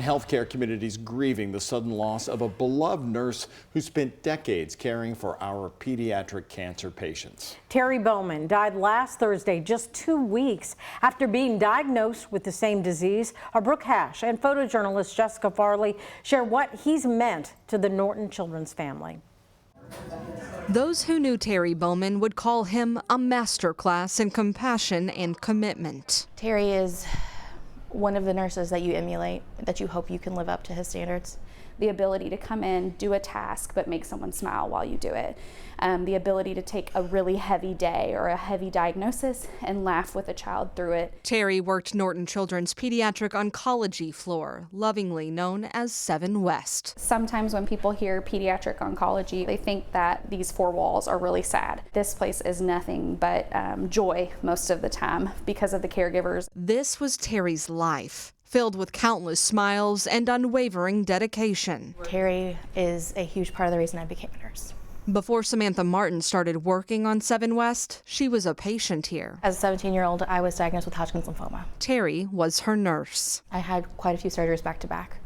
healthcare community is grieving the sudden loss of a beloved nurse who spent decades caring for our pediatric cancer patients. Terry Bowman died last Thursday, just 2 weeks after being diagnosed with the same disease. Our Brooke Hash and photojournalist Jessica Farley share what he's meant to the Norton Children's family. Those who knew Terry Bowman would call him a masterclass in compassion and commitment. Terry is one of the nurses that you emulate, that you hope you can live up to his standards. The ability to come in, do a task, but make someone smile while you do it. The ability to take a really heavy day or a heavy diagnosis and laugh with a child through it. Terry worked Norton Children's pediatric oncology floor, lovingly known as 7 West. Sometimes when people hear pediatric oncology, they think that these 4 walls are really sad. This place is nothing but joy most of the time because of the caregivers. This was Terry's life, filled with countless smiles and unwavering dedication. Terry is a huge part of the reason I became a nurse. Before Samantha Martin started working on 7 West, she was a patient here. As a 17-year-old, I was diagnosed with Hodgkin's lymphoma. Terry was her nurse. I had quite a few surgeries back to back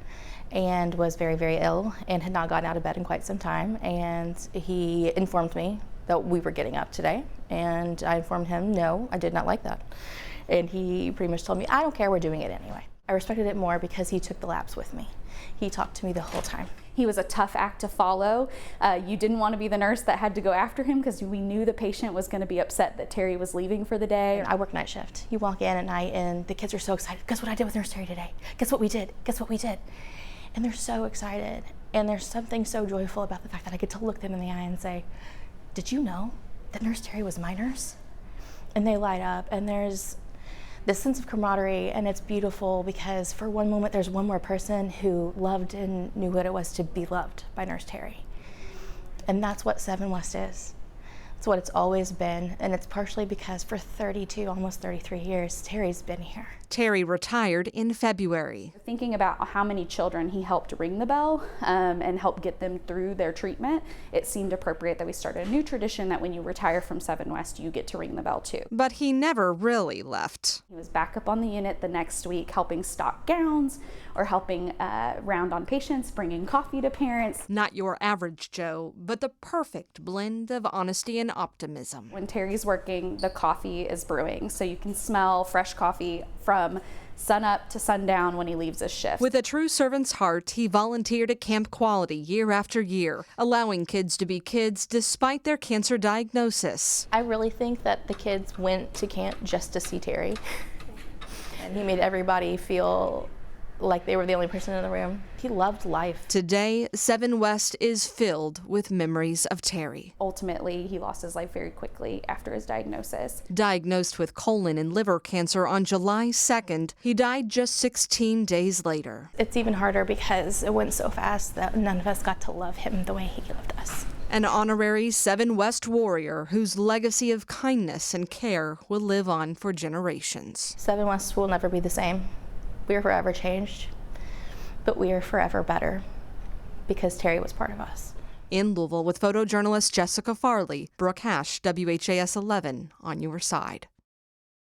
and was very, very ill and had not gotten out of bed in quite some time. And he informed me that we were getting up today. And I informed him, no, I did not like that. And he pretty much told me, I don't care, we're doing it anyway. I respected it more because he took the labs with me. He talked to me the whole time. He was a tough act to follow. You didn't want to be the nurse that had to go after him because we knew the patient was going to be upset that Terry was leaving for the day. I work night shift. You walk in at night and the kids are so excited. Guess what I did with Nurse Terry today? Guess what we did? Guess what we did? And they're so excited. And there's something so joyful about the fact that I get to look them in the eye and say, did you know that Nurse Terry was my nurse? And they light up, and there's this sense of camaraderie, and it's beautiful because for one moment there's one more person who loved and knew what it was to be loved by Nurse Terry. And that's what 7 West is. It's what it's always been, and it's partially because for 32, almost 33 years, Terry's been here. Terry retired in February. Thinking about how many children he helped ring the bell and help get them through their treatment, it seemed appropriate that we started a new tradition that when you retire from 7 West, you get to ring the bell too. But he never really left. He was back up on the unit the next week helping stock gowns or helping round on patients, bringing coffee to parents. Not your average Joe, but the perfect blend of honesty and optimism. When Terry's working, the coffee is brewing, so you can smell fresh coffee from sun up to sundown when he leaves his shift. With a true servant's heart, he volunteered at Camp Quality year after year, allowing kids to be kids despite their cancer diagnosis. I really think that the kids went to camp just to see Terry. And he made everybody feel like they were the only person in the room. He loved life. Today, 7 West is filled with memories of Terry. Ultimately, he lost his life very quickly after his diagnosis. Diagnosed with colon and liver cancer on July 2nd, he died just 16 days later. It's even harder because it went so fast that none of us got to love him the way he loved us. An honorary 7 West warrior whose legacy of kindness and care will live on for generations. 7 West will never be the same. We are forever changed, but we are forever better because Terry was part of us. In Louisville with photojournalist Jessica Farley, Brooke Hash, WHAS 11 on your side.